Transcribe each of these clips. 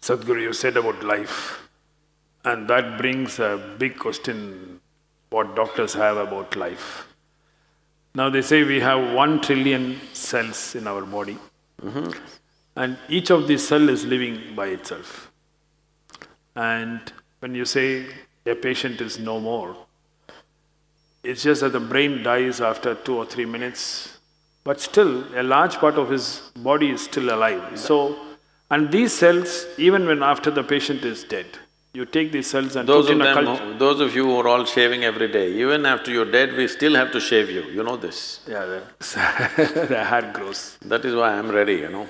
Sadhguru, you said about life, and that brings a big question what doctors have about life. Now they say we have 1 trillion cells in our body, and each of these cells is living by itself. And when you say a patient is no more, it's just that the brain dies after 2 or 3 minutes, but still a large part of his body is still alive. So, and these cells, even when after the patient is dead, you take these cells and put in a culture. Those of you who are all shaving every day, even after you're dead, we still have to shave you, you know this. Yeah, the hair grows. That is why I'm ready, you know.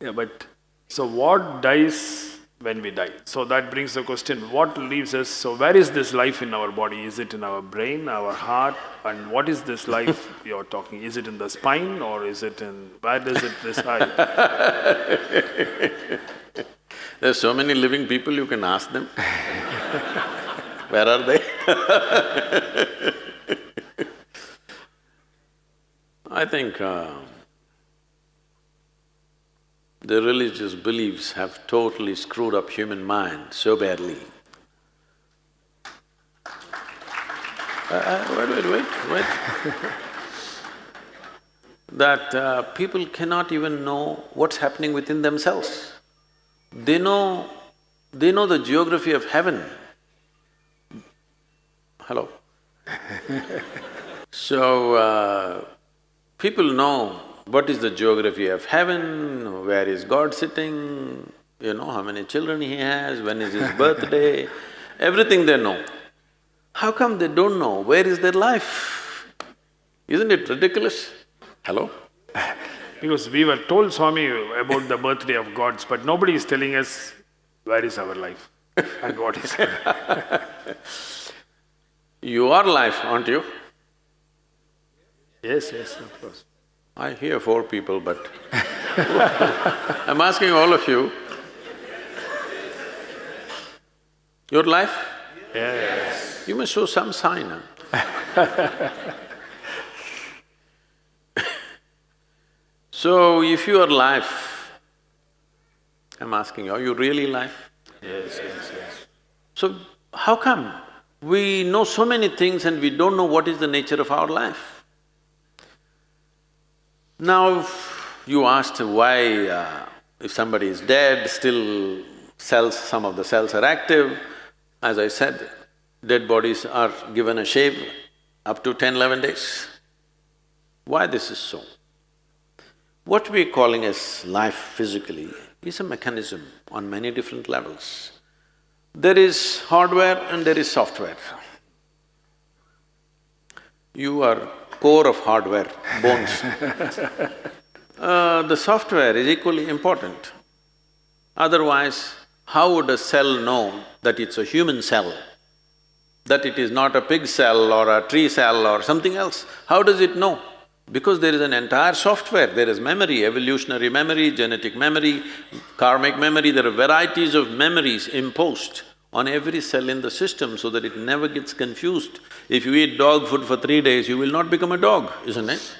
Yeah, but so what dies when we die? So that brings the question, what leaves us? So where is this life in our body? Is it in our brain, our heart? And what is this life you're talking? Is it in the spine or is it in… where does it reside? There's so many living people, you can ask them. Where are they? I think the religious beliefs have totally screwed up human mind so badly. Wait. That people cannot even know what's happening within themselves. They know the geography of heaven. Hello? So, people know what is the geography of heaven, where is God sitting, you know, how many children he has, when is his birthday, everything they know. How come they don't know where is their life? Isn't it ridiculous? Hello? Because we were told, Swami, about the birthday of gods, but nobody is telling us where is our life and what is You are life, aren't you? Yes, of course. I hear 4 people, but I'm asking all of you, your life? Yes. You must show some sign, huh? So, if you are life, I'm asking, are you really life? Yes. So, how come we know so many things and we don't know what is the nature of our life? Now, you asked why if somebody is dead, still some of the cells are active. As I said, dead bodies are given a shave up to 10–11 days. Why this is so? What we're calling as life physically is a mechanism on many different levels. There is hardware and there is software. You are core of hardware, bones. The software is equally important. Otherwise, how would a cell know that it's a human cell? That it is not a pig cell or a tree cell or something else? How does it know? Because there is an entire software, there is memory, evolutionary memory, genetic memory, karmic memory, there are varieties of memories imposed on every cell in the system so that it never gets confused. If you eat dog food for 3 days, you will not become a dog, isn't it?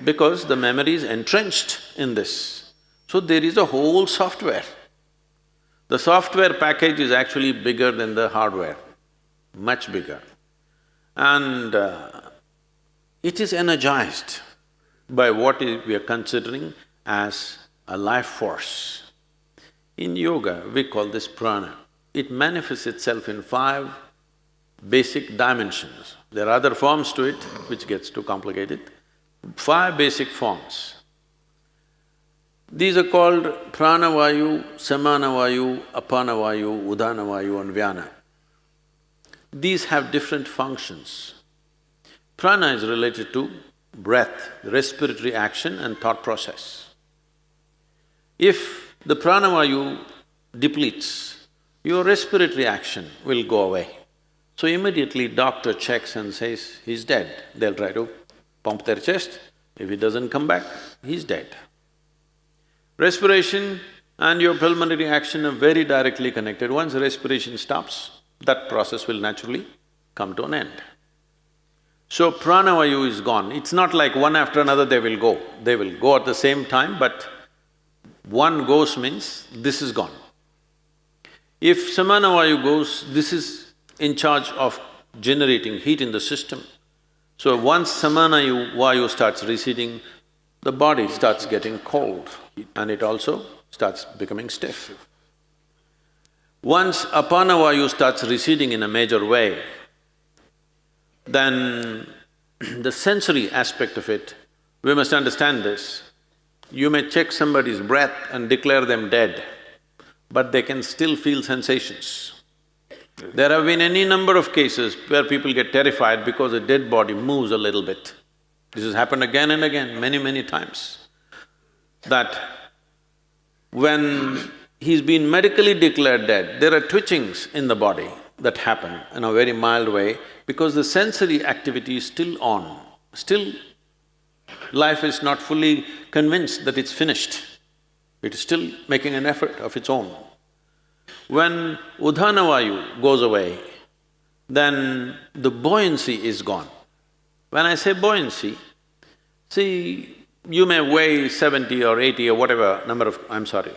Because the memory is entrenched in this. So there is a whole software. The software package is actually bigger than the hardware, much bigger. And it is energized by what we are considering as a life force. In yoga, we call this prana. It manifests itself in 5 basic dimensions. There are other forms to it, which gets too complicated. 5 basic forms. These are called pranavayu, samanavayu, apanavayu, udanavayu and vyana. These have different functions. Prana is related to breath, respiratory action and thought process. If the pranavayu depletes, your respiratory action will go away. So immediately doctor checks and says, he's dead. They'll try to pump their chest. If he doesn't come back, he's dead. Respiration and your pulmonary action are very directly connected. Once respiration stops, that process will naturally come to an end. So pranavayu is gone. It's not like one after another they will go. They will go at the same time, but one goes means this is gone. If samanavayu goes, this is in charge of generating heat in the system. So once samanavayu starts receding, the body starts getting cold and it also starts becoming stiff. Once apanavayu starts receding in a major way, then the sensory aspect of it, we must understand this. You may check somebody's breath and declare them dead, but they can still feel sensations. There have been any number of cases where people get terrified because a dead body moves a little bit. This has happened again and again, many times. That when he's been medically declared dead, there are twitchings in the body that happen in a very mild way because the sensory activity is still on. Still, life is not fully convinced that it's finished. It is still making an effort of its own. When udhanavayu goes away, then the buoyancy is gone. When I say buoyancy, see, you may weigh 70 or 80 or whatever number of… I'm sorry,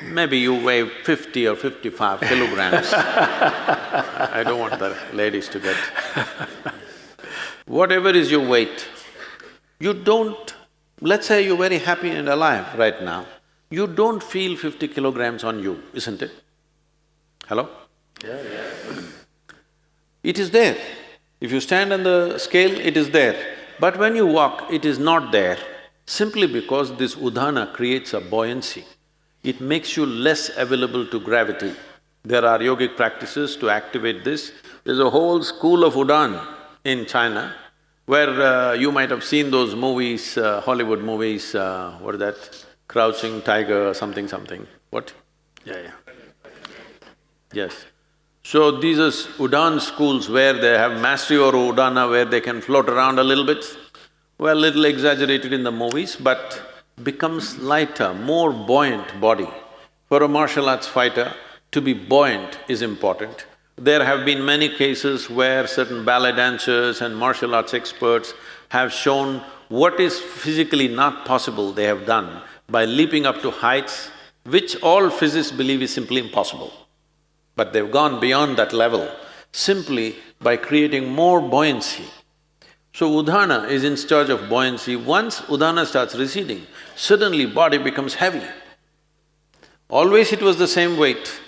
maybe you weigh 50 or 55 kilograms. I don't want the ladies to get… Whatever is your weight, you don't… Let's say you're very happy and alive right now, you don't feel 50 kilograms on you, isn't it? Hello? Yeah. It is there. If you stand on the scale, it is there. But when you walk, it is not there, simply because this udhana creates a buoyancy. It makes you less available to gravity. There are yogic practices to activate this. There's a whole school of Udan in China, where you might have seen those movies, Hollywood movies, what is that? Crouching Tiger, something. What? Yeah. Yes. So these are Udan schools where they have mastery or Udana where they can float around a little bit. Well, little exaggerated in the movies, but becomes lighter, more buoyant body. For a martial arts fighter, to be buoyant is important. There have been many cases where certain ballet dancers and martial arts experts have shown what is physically not possible they have done by leaping up to heights which all physicists believe is simply impossible. But they've gone beyond that level simply by creating more buoyancy. So udhana is in charge of buoyancy. Once udhana starts receding, suddenly body becomes heavy. Always it was the same weight.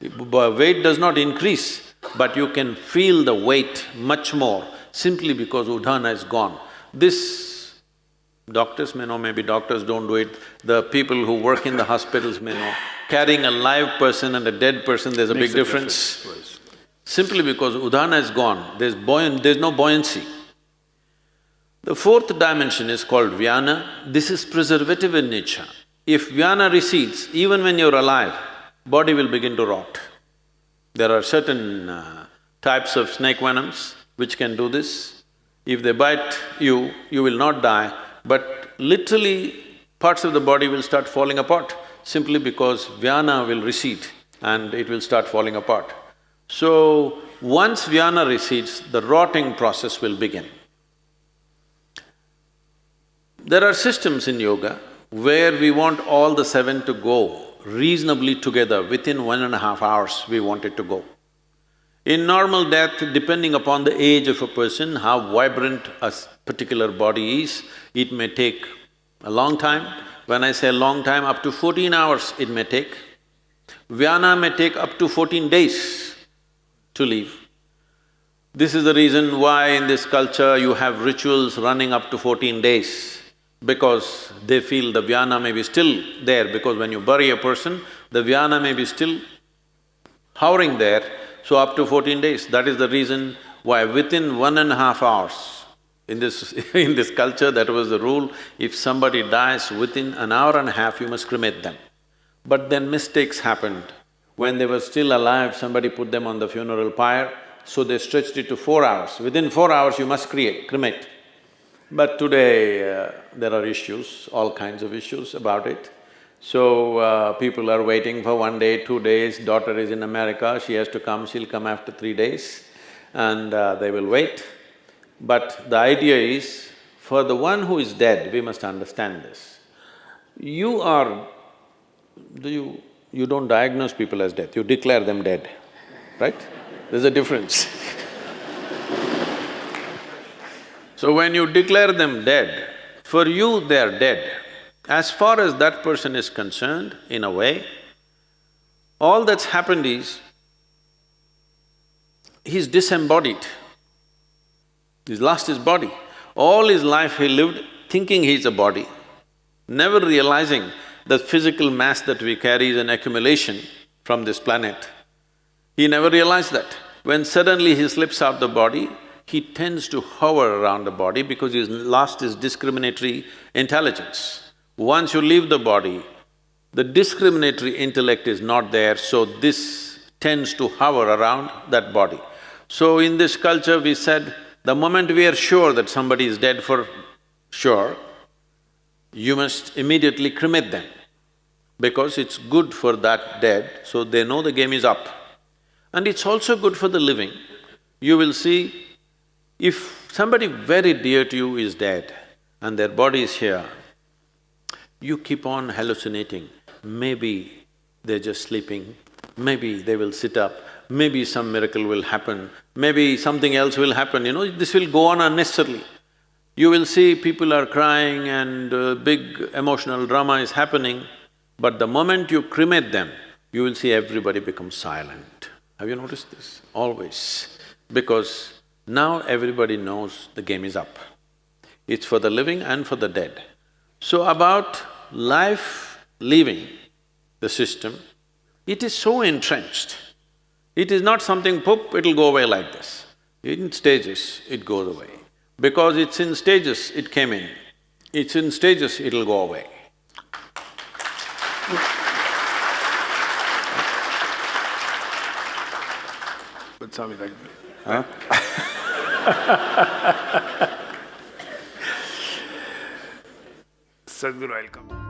Weight does not increase, but you can feel the weight much more simply because udhana is gone. This doctors may know, maybe doctors don't do it, the people who work in the hospitals may know. Carrying a live person and a dead person, there's a big difference. Simply because udhana is gone, there's no buoyancy. The fourth dimension is called vyana. This is preservative in nature. If vyana recedes, even when you're alive, body will begin to rot. There are certain types of snake venoms which can do this. If they bite you, you will not die, but literally parts of the body will start falling apart simply because vyana will recede and it will start falling apart. So, once vyana recedes, the rotting process will begin. There are systems in yoga where we want all the seven to go reasonably together, within 1.5 hours we want it to go. In normal death, depending upon the age of a person, how vibrant a particular body is, it may take a long time. When I say long time, up to 14 hours it may take. Vyana may take up to 14 days to leave. This is the reason why in this culture you have rituals running up to 14 days, because they feel the vyana may be still there, because when you bury a person, the vyana may be still hovering there, so up to 14 days. That is the reason why within 1.5 hours, in this culture that was the rule, if somebody dies within an hour and a half, you must cremate them. But then mistakes happened. When they were still alive, somebody put them on the funeral pyre, so they stretched it to 4 hours. Within 4 hours, you must cremate. But today, there are issues, all kinds of issues about it. So, people are waiting for 1 day, 2 days, daughter is in America, she has to come, she'll come after 3 days, and they will wait. But the idea is, for the one who is dead, we must understand this. You are… you don't diagnose people as dead, you declare them dead, right? There's a difference. So when you declare them dead, for you they are dead. As far as that person is concerned, in a way, all that's happened is, he's disembodied. He's lost his body. All his life he lived thinking he's a body, never realizing the physical mass that we carry is an accumulation from this planet. He never realized that. When suddenly he slips out the body, he tends to hover around the body because he's lost his discriminatory intelligence. Once you leave the body, the discriminatory intellect is not there, so this tends to hover around that body. So in this culture we said, the moment we are sure that somebody is dead for sure, you must immediately cremate them, because it's good for that dead, so they know the game is up. And it's also good for the living. You will see, if somebody very dear to you is dead and their body is here, you keep on hallucinating, maybe they're just sleeping, maybe they will sit up, maybe some miracle will happen, maybe something else will happen, this will go on unnecessarily. You will see people are crying and big emotional drama is happening, but the moment you cremate them, you will see everybody become silent. Have you noticed this? Always. Because now everybody knows the game is up. It's for the living and for the dead. So about life leaving the system, it is so entrenched. It is not something, poop, it'll go away like this. In stages, it goes away. Because it's in stages, it came in. It's in stages, it'll go away. But Swami, like… Huh? Sadhguru, I'll come.